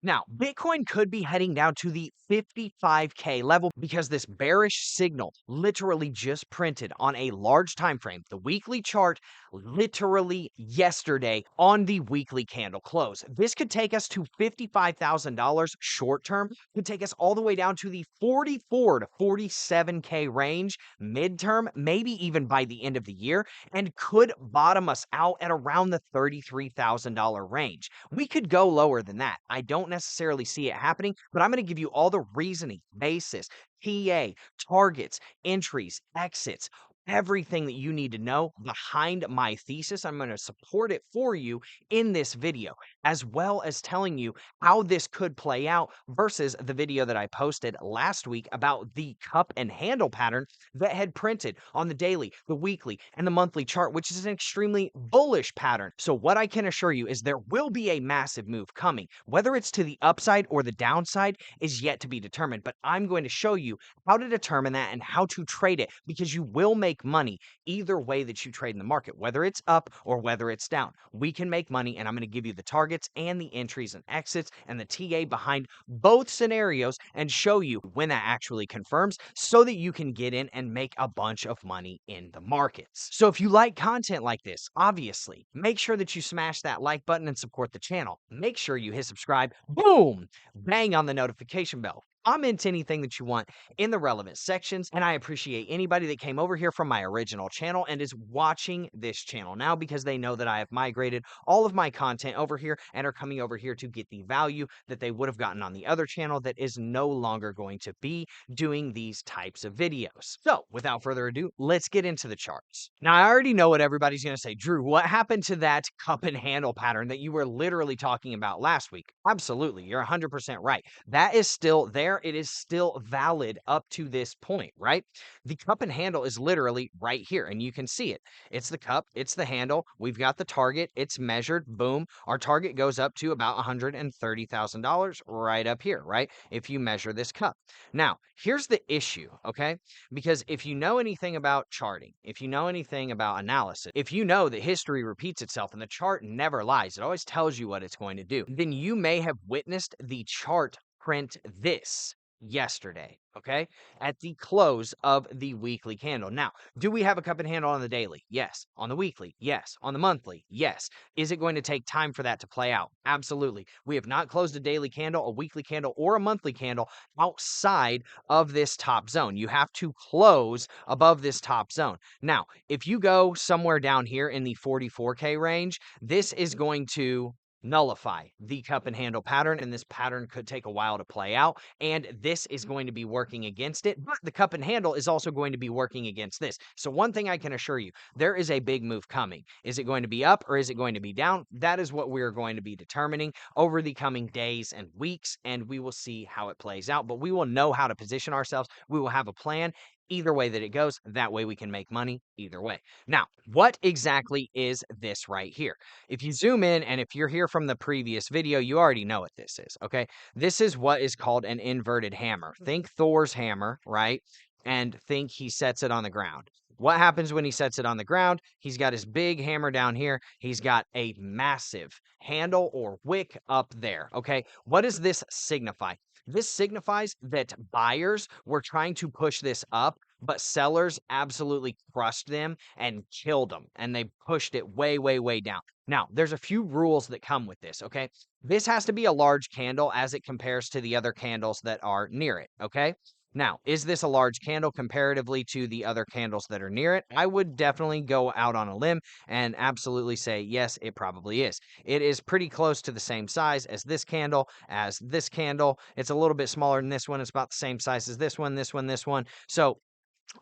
Now, Bitcoin could be heading down to the 55K level because this bearish signal literally just printed on a large time frame, the weekly chart, literally yesterday on the weekly candle close. This could take us to $55,000 short term, could take us all the way down to the 44 to 47K range midterm, maybe even by the end of the year, and could bottom us out at around the $33,000 range. We could go lower than that. I don't necessarily see it happening, but I'm going to give you all the reasoning, basis, TA, targets, entries, exits, everything that you need to know behind my thesis. I'm going to support it for you in this video, as well as telling you how this could play out versus the video that I posted last week about the cup and handle pattern that had printed on the daily, the weekly, and the monthly chart, which is an extremely bullish pattern. So what I can assure you is there will be a massive move coming. Whether it's to the upside or the downside is yet to be determined, but I'm going to show you how to determine that and how to trade it, because you will make money either way that you trade in the market, whether it's up or whether it's down. We can make money, and I'm going to give you the targets and the entries and exits and the TA behind both scenarios and show you when that actually confirms so that you can get in and make a bunch of money in the markets. So if you like content like this, obviously, make sure that you smash that like button and support the channel. Make sure you hit subscribe, boom, bang on the notification bell. Comment anything that you want in the relevant sections, and I appreciate anybody that came over here from my original channel and is watching this channel now, because they know that I have migrated all of my content over here and are coming over here to get the value that they would have gotten on the other channel that is no longer going to be doing these types of videos. So without further ado, let's get into the charts. Now, I already know what everybody's going to say. Drew, what happened to that cup and handle pattern that you were literally talking about last week? Absolutely, you're 100% right. That is still there. It is still valid up to this point, right? The cup and handle is literally right here, and you can see it. It's the cup, it's the handle. We've got the target, it's measured, boom. Our target goes up to about $130,000 right up here, right? If you measure this cup. Now, here's the issue, okay? Because if you know anything about charting, if you know anything about analysis, if you know that history repeats itself and the chart never lies, it always tells you what it's going to do, then you may have witnessed the chart print this yesterday, okay, at the close of the weekly candle. Now, do we have a cup and handle on the daily? Yes. On the weekly? Yes. On the monthly? Yes. Is it going to take time for that to play out? Absolutely. We have not closed a daily candle, a weekly candle, or a monthly candle outside of this top zone. You have to close above this top zone. Now, if you go somewhere down here in the 44K range, this is going to nullify the cup and handle pattern, and this pattern could take a while to play out, and this is going to be working against it, but the cup and handle is also going to be working against this. So one thing I can assure you, there is a big move coming. Is it going to be up or is it going to be down? That is what we're going to be determining over the coming days and weeks, and we will see how it plays out, but we will know how to position ourselves. We will have a plan either way that it goes. That way we can make money either way. Now, what exactly is this right here? If you zoom in, and if you're here from the previous video, you already know what this is, okay? This is what is called an inverted hammer. Think Thor's hammer, right? And think he sets it on the ground. What happens when he sets it on the ground? He's got his big hammer down here. He's got a massive handle or wick up there, okay? What does this signify? This signifies that buyers were trying to push this up, but sellers absolutely crushed them and killed them, and they pushed it way, way, way down. Now, there's a few rules that come with this, okay? This has to be a large candle as it compares to the other candles that are near it, okay? Now, is this a large candle comparatively to the other candles that are near it? I would definitely go out on a limb and absolutely say, yes, it probably is. It is pretty close to the same size as this candle, as this candle. It's a little bit smaller than this one. It's about the same size as this one, this one, this one. So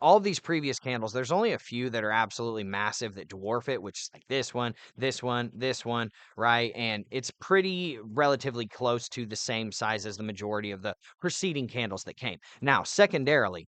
all of these previous candles, there's only a few that are absolutely massive that dwarf it, which is like this one, this one, this one, right? And it's pretty relatively close to the same size as the majority of the preceding candles that came. Now, secondarily,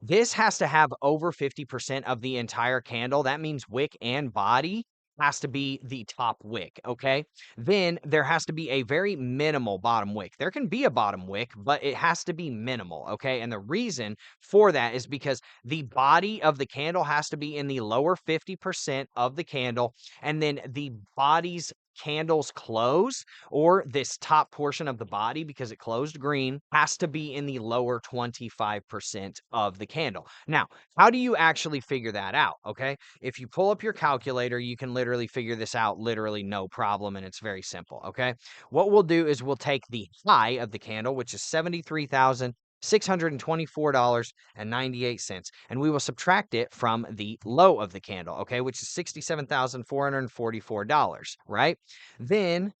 this has to have over 50% of the entire candle. That means wick and body has to be the top wick, okay? Then there has to be a very minimal bottom wick. There can be a bottom wick, but it has to be minimal, okay? And the reason for that is because the body of the candle has to be in the lower 50% of the candle, and then the body's candle's close, or this top portion of the body, because it closed green, has to be in the lower 25% of the candle. Now, how do you actually figure that out? Okay. If you pull up your calculator, you can literally figure this out literally no problem, and it's very simple. Okay. What we'll do is we'll take the high of the candle, which is $73,624.98, and we will subtract it from the low of the candle, okay, which is $67,444, right? Then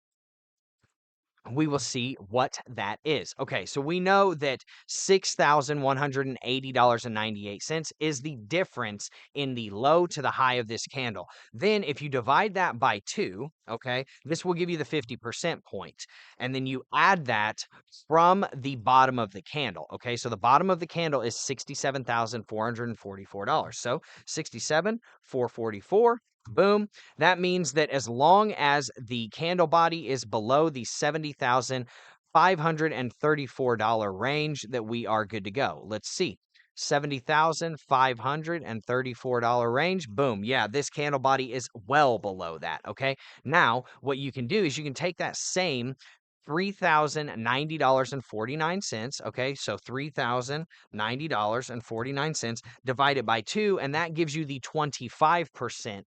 we will see what that is. Okay, so we know that $6,180.98 is the difference in the low to the high of this candle. Then if you divide that by 2, okay, this will give you the 50% point. And then you add that from the bottom of the candle, okay? So the bottom of the candle is $67,444. So 67,444. Boom. That means that as long as the candle body is below the $70,534 range, that we are good to go. Let's see. $70,534 range. Boom. Yeah, this candle body is well below that. Okay. Now, what you can do is you can take that same $3,090.49. Okay, so $3,090.49 divided by 2, and that gives you the 25%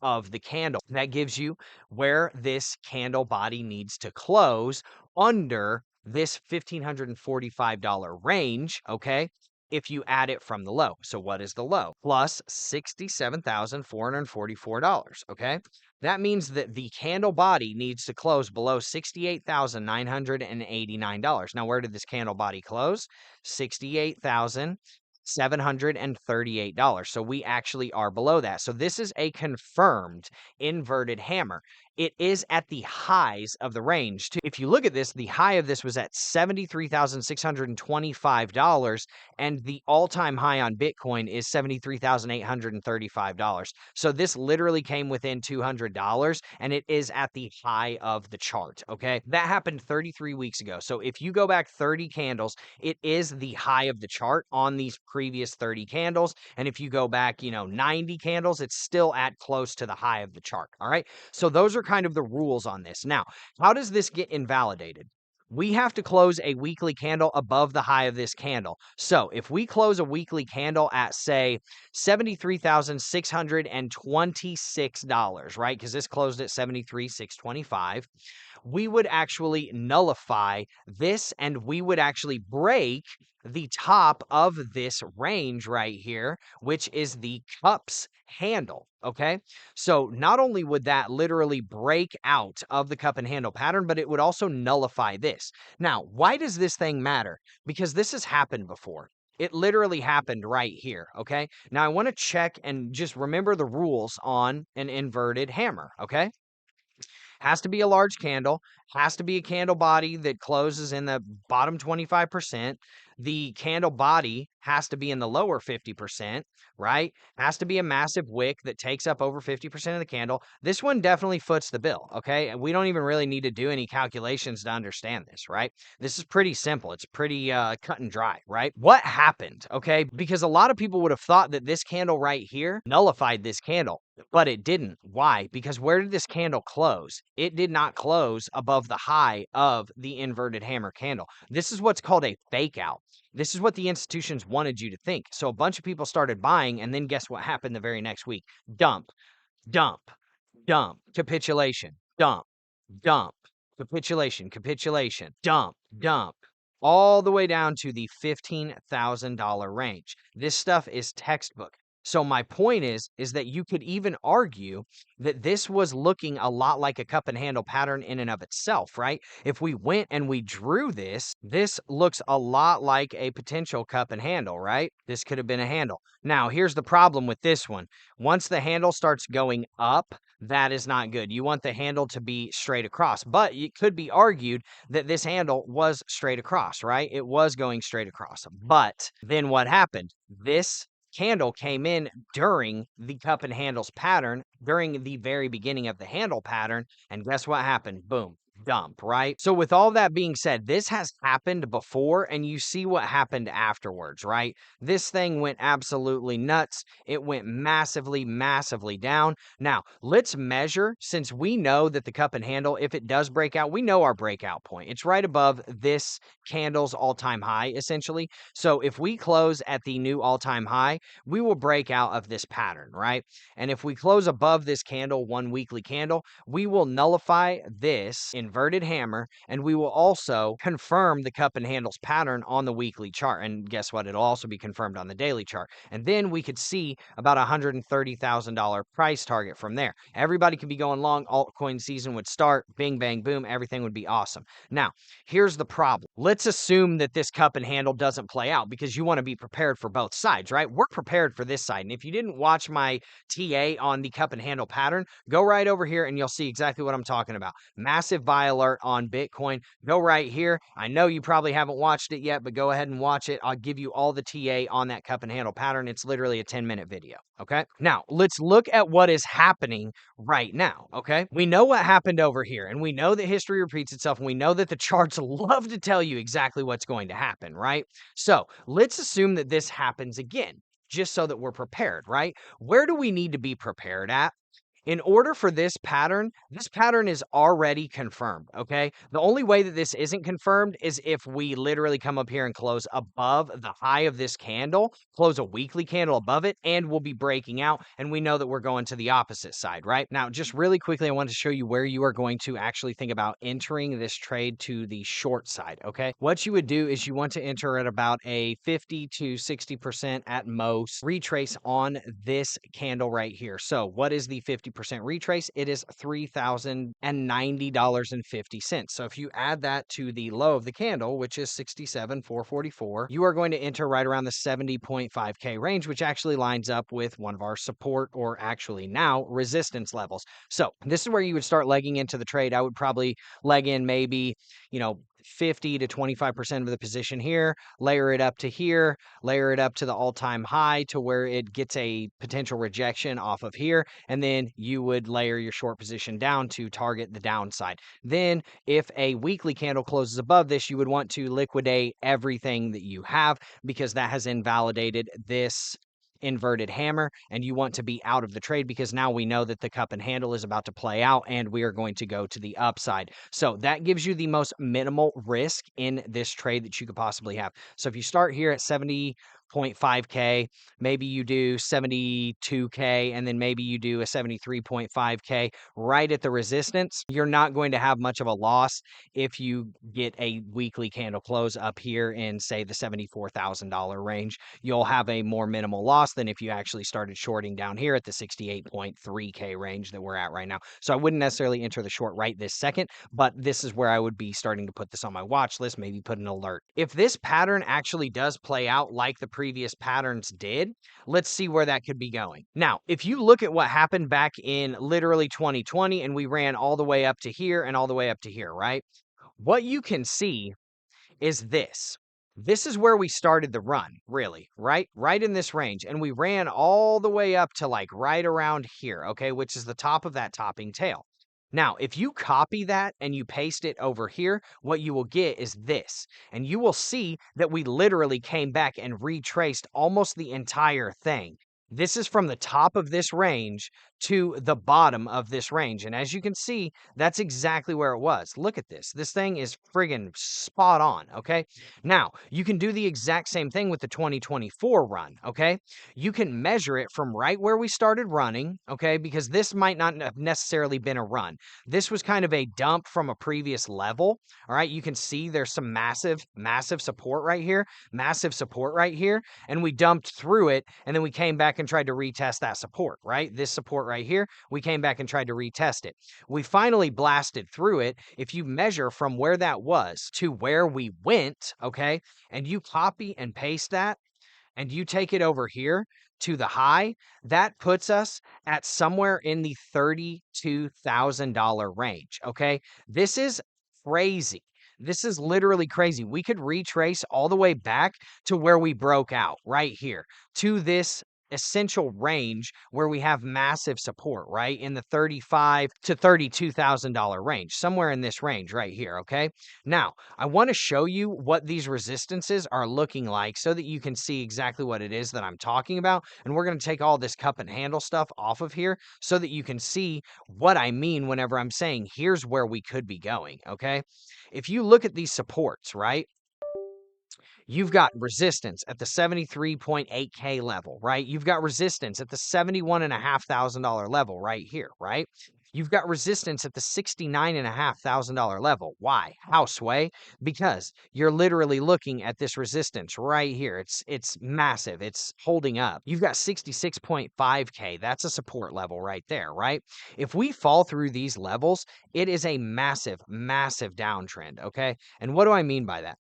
of the candle. That gives you where this candle body needs to close under this $1,545 range. Okay, if you add it from the low. So what is the low? Plus $67,444. Okay. That means that the candle body needs to close below $68,989. Now, where did this candle body close? $68,738. So we actually are below that. So this is a confirmed inverted hammer. It is at the highs of the range too. If you look at this, the high of this was at $73,625, and the all-time high on Bitcoin is $73,835. So this literally came within $200, and it is at the high of the chart, okay? That happened 33 weeks ago. So if you go back 30 candles, it is the high of the chart on these previous 30 candles. And if you go back, 90 candles, it's still at close to the high of the chart, all right? So those are kind of the rules on this. Now, how does this get invalidated? We have to close a weekly candle above the high of this candle. So if we close a weekly candle at, say, $73,626, right? Because this closed at $73,625, we would actually nullify this, and we would actually break the top of this range right here, which is the cups handle. Okay. So not only would that literally break out of the cup and handle pattern, but it would also nullify this. Now, why does this thing matter? Because this has happened before. It literally happened right here. Okay. Now I want to check and just remember the rules on an inverted hammer. Okay. Has to be a large candle, has to be a candle body that closes in the bottom 25%. The candle body has to be in the lower 50%, right? Has to be a massive wick that takes up over 50% of the candle. This one definitely foots the bill, okay? We don't even really need to do any calculations to understand this, right? This is pretty simple. It's pretty cut and dry, right? What happened, okay? Because a lot of people would have thought that this candle right here nullified this candle, but it didn't. Why? Because where did this candle close? It did not close above the high of the inverted hammer candle. This is what's called a fake out. This is what the institutions wanted you to think. So a bunch of people started buying, and then guess what happened the very next week? Dump, dump, dump, capitulation, dump, dump, capitulation, capitulation, dump, dump, all the way down to the $15,000 range. This stuff is textbook. So my point is that you could even argue that this was looking a lot like a cup and handle pattern in and of itself, right? If we went and we drew this, this looks a lot like a potential cup and handle, right? This could have been a handle. Now, here's the problem with this one. Once the handle starts going up, that is not good. You want the handle to be straight across, but it could be argued that this handle was straight across, right? It was going straight across. But then what happened? This candle came in during the cup and handles pattern, during the very beginning of the handle pattern, and guess what happened? Boom. dump, right? So with all that being said, this has happened before and you see what happened afterwards, right? This thing went absolutely nuts. It went massively, massively down. Now, let's measure, since we know that the cup and handle, if it does break out, we know our breakout point. It's right above this candle's all-time high, essentially. So if we close at the new all-time high, we will break out of this pattern, right? And if we close above this candle, one weekly candle, we will nullify this inverted hammer and we will also confirm the cup and handles pattern on the weekly chart. And guess what? It'll also be confirmed on the daily chart. And then we could see about $130,000 price target from there. Everybody could be going long. Altcoin season would start. Bing, bang, boom. Everything would be awesome. Now, here's the problem. Let's assume that this cup and handle doesn't play out because you want to be prepared for both sides, right? We're prepared for this side. And if you didn't watch my TA on the cup and handle pattern, go right over here and you'll see exactly what I'm talking about. Massive buy alert on Bitcoin. Go right here. I know you probably haven't watched it yet, but go ahead and watch it. I'll give you all the TA on that cup and handle pattern. It's literally a 10-minute video. Okay. Now let's look at what is happening right now. Okay. We know what happened over here and we know that history repeats itself and we know that the charts love to tell you exactly what's going to happen, right? So let's assume that this happens again, just so that we're prepared, right? Where do we need to be prepared at? In order for this pattern is already confirmed, okay? The only way that this isn't confirmed is if we literally come up here and close above the high of this candle, close a weekly candle above it, and we'll be breaking out, and we know that we're going to the opposite side, right? Now, just really quickly, I want to show you where you are going to actually think about entering this trade to the short side, okay? What you would do is you want to enter at about a 50 to 60% at most retrace on this candle right here. So what is the 50% retrace? It is $3,090.50. So if you add that to the low of the candle, which is 67,444, you are going to enter right around the 70.5K range, which actually lines up with one of our support, or actually now resistance levels. So this is where you would start legging into the trade. I would probably leg in maybe, 50 to 25% of the position here, layer it up to here, layer it up to the all-time high to where it gets a potential rejection off of here, and then you would layer your short position down to target the downside. Then if a weekly candle closes above this, you would want to liquidate everything that you have because that has invalidated this inverted hammer, and you want to be out of the trade because now we know that the cup and handle is about to play out and we are going to go to the upside. So that gives you the most minimal risk in this trade that you could possibly have. So if you start here at 70.5K, maybe you do 72K, and then maybe you do a 73.5K right at the resistance, you're not going to have much of a loss if you get a weekly candle close up here in, say, the $74,000 range. You'll have a more minimal loss than if you actually started shorting down here at the 68.3K range that we're at right now. So I wouldn't necessarily enter the short right this second, but this is where I would be starting to put this on my watch list, maybe put an alert. If this pattern actually does play out like the previous patterns did, let's see where that could be going. Now, if you look at what happened back in literally 2020 and we ran all the way up to here and all the way up to here, right? What you can see is this. This is where we started the run, really, right? Right in this range. And we ran all the way up to like right around here, okay, which is the top of that topping tail. Now, if you copy that and you paste it over here, what you will get is this. And you will see that we literally came back and retraced almost the entire thing. This is from the top of this range to the bottom of this range. And as you can see, that's exactly where it was. Look at this. This thing is friggin' spot on, okay? Now, you can do the exact same thing with the 2024 run, okay? You can measure it from right where we started running, okay? Because this might not have necessarily been a run. This was kind of a dump from a previous level, all right? You can see there's some massive, massive support right here, massive support right here, and we dumped through it, and then we came back and tried to retest that support, right? This support right here, we came back and tried to retest it. We finally blasted through it. If you measure from where that was to where we went, okay, and you copy and paste that, and you take it over here to the high, that puts us at somewhere in the $32,000 range, okay? This is crazy. This is literally crazy. We could retrace all the way back to where we broke out right here to this essential range where we have massive support, right? In the $35 to $32,000 range, somewhere in this range right here, okay? Now, I want to show you what these resistances are looking like so that you can see exactly what it is that I'm talking about. And we're going to take all this cup and handle stuff off of here so that you can see what I mean whenever I'm saying here's where we could be going, okay? If you look at these supports, right? You've got resistance at the 73.8K level, right? You've got resistance at the $71,500 level right here, right? You've got resistance at the $69,500 level. Why? How, Sway? Because you're literally looking at this resistance right here. It's massive. It's holding up. You've got 66.5K. That's a support level right there, right? If we fall through these levels, it is a massive, massive downtrend, okay? And what do I mean by that?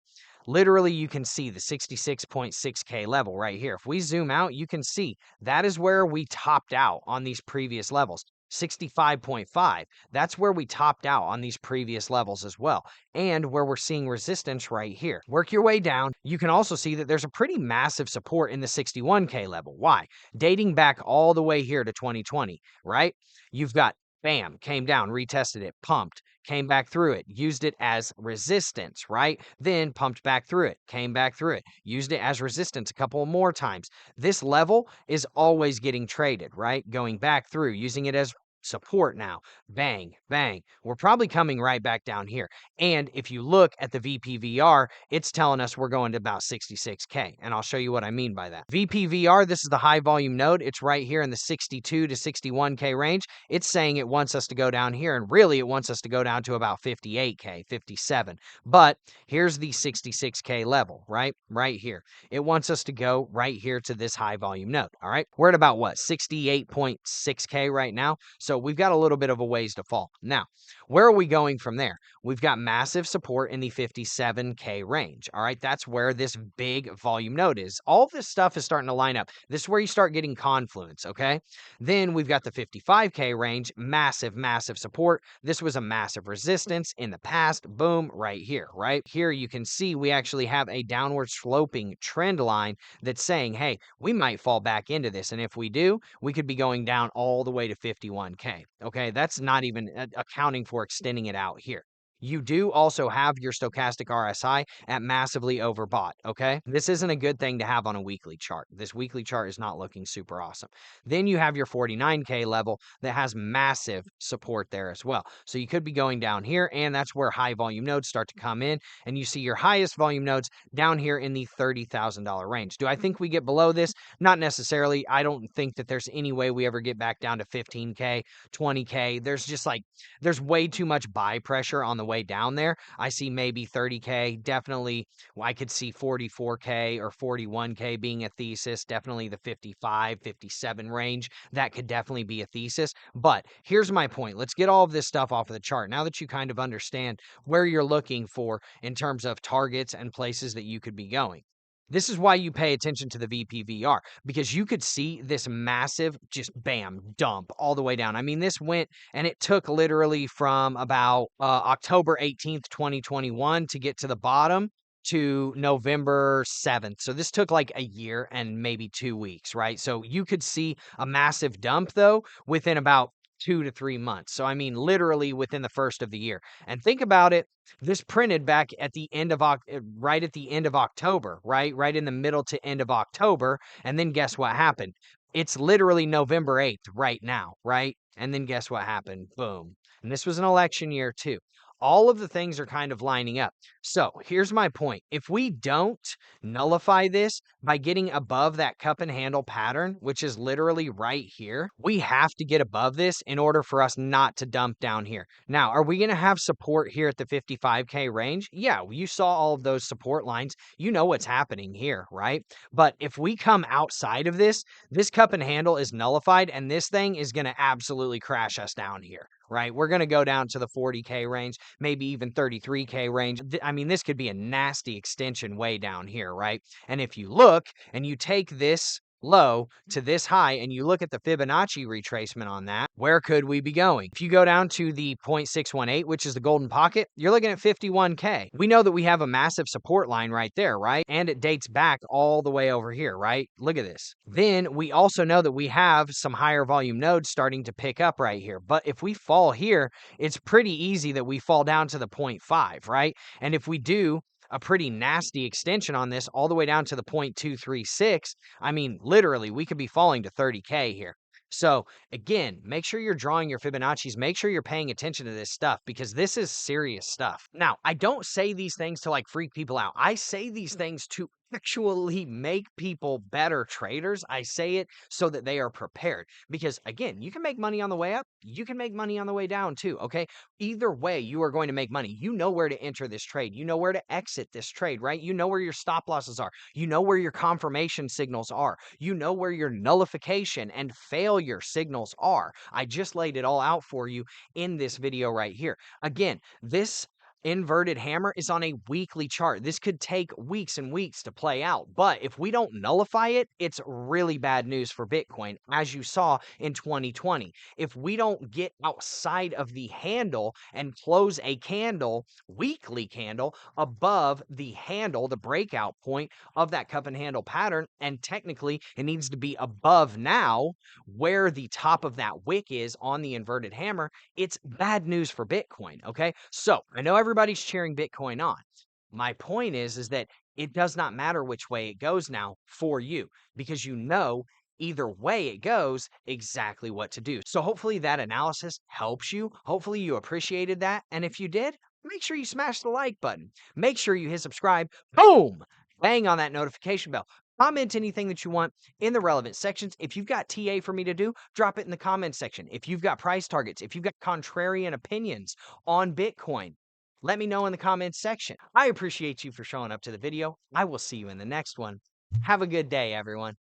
Literally, you can see the 66.6K level right here. If we zoom out, you can see that is where we topped out on these previous levels. 65.5. That's where we topped out on these previous levels as well, and where we're seeing resistance right here. Work your way down. You can also see that there's a pretty massive support in the 61K level. Why? Dating back all the way here to 2020, right? You've got bam, came down, retested it, pumped, came back through it, used it as resistance, right? Then pumped back through it, came back through it, used it as resistance a couple more times. This level is always getting traded, right? Going back through, using it as support now. Bang, bang. We're probably coming right back down here. And if you look at the VPVR, it's telling us we're going to about 66K. And I'll show you what I mean by that. VPVR, this is the high volume node. It's right here in the 62 to 61K range. It's saying it wants us to go down here, and really it wants us to go down to about 58K, 57. But here's the 66K level, right? Right here. It wants us to go right here to this high volume node, all right? We're at about what, 68.6K right now? So we've got a little bit of a ways to fall. Now, where are we going from there? We've got massive support in the 57K range, all right? That's where this big volume node is. All of this stuff is starting to line up. This is where you start getting confluence, okay? Then we've got the 55K range, massive, massive support. This was a massive resistance in the past. Boom, right here, right? Here you can see we actually have a downward sloping trend line that's saying, hey, we might fall back into this. And if we do, we could be going down all the way to 51K. Okay, that's not even accounting for extending it out here. You do also have your stochastic RSI at massively overbought, okay? This isn't a good thing to have on a weekly chart. This weekly chart is not looking super awesome. Then you have your 49K level that has massive support there as well. So you could be going down here, and that's where high volume nodes start to come in, and you see your highest volume nodes down here in the $30,000 range. Do I think we get below this? Not necessarily. I don't think that there's any way we ever get back down to 15K, 20K. There's way too much buy pressure on the way down there. I see maybe 30K. Definitely, I could see 44K or 41K being a thesis. Definitely the 55, 57 range. That could definitely be a thesis. But here's my point. Let's get all of this stuff off of the chart. Now that you kind of understand where you're looking for in terms of targets and places that you could be going. This is why you pay attention to the VPVR, because you could see this massive, just bam, dump all the way down. I mean, this went and it took literally from about October 18th, 2021 to get to the bottom to November 7th. So this took like a year and maybe 2 weeks, right? So you could see a massive dump though within about 2 to 3 months. So I mean, literally within the first of the year. And think about it. This printed back at the end of right at the end of October, right? Right in the middle to end of October. And then guess what happened? It's literally November 8th right now, right? And then guess what happened? Boom. And this was an election year too. All of the things are kind of lining up. So here's my point. If we don't nullify this by getting above that cup and handle pattern, which is literally right here, we have to get above this in order for us not to dump down here. Now, are we going to have support here at the 55K range? Yeah, you saw all of those support lines. You know what's happening here, right? But if we come outside of this, this cup and handle is nullified, and this thing is going to absolutely crash us down here. Right? We're going to go down to the 40K range, maybe even 33K range. I mean, this could be a nasty extension way down here, right? And if you look and you take this low to this high and you look at the Fibonacci retracement on that, where could we be going? If you go down to the 0.618, which is the golden pocket, you're looking at 51K. We know that we have a massive support line right there, right? And it dates back all the way over here, right? Look at this. Then we also know that we have some higher volume nodes starting to pick up right here. But if we fall here, it's pretty easy that we fall down to the 0.5, right? And if we do a pretty nasty extension on this all the way down to the 0.236, I mean, literally, we could be falling to 30K here. So again, make sure you're drawing your Fibonacci's. Make sure you're paying attention to this stuff because this is serious stuff. Now, I don't say these things to like freak people out. I say these things to actually make people better traders. I say it so that they are prepared because again, you can make money on the way up. You can make money on the way down too. Okay. Either way, you are going to make money. You know where to enter this trade. You know where to exit this trade, right? You know where your stop losses are. You know where your confirmation signals are. You know where your nullification and failure signals are. I just laid it all out for you in this video right here. Again, this inverted hammer is on a weekly chart. This could take weeks and weeks to play out, but if we don't nullify it, it's really bad news for Bitcoin, as you saw in 2020. If we don't get outside of the handle and close a candle, weekly candle, above the handle, the breakout point of that cup and handle pattern, and technically it needs to be above now where the top of that wick is on the inverted hammer, it's bad news for Bitcoin, okay? So I know everybody's cheering Bitcoin on. My point is that it does not matter which way it goes now for you because you know either way it goes exactly what to do. So hopefully that analysis helps you. Hopefully you appreciated that. And if you did, make sure you smash the like button. Make sure you hit subscribe. Boom! Bang on that notification bell. Comment anything that you want in the relevant sections. If you've got TA for me to do, drop it in the comments section. If you've got price targets, if you've got contrarian opinions on Bitcoin, let me know in the comments section. I appreciate you for showing up to the video. I will see you in the next one. Have a good day, everyone.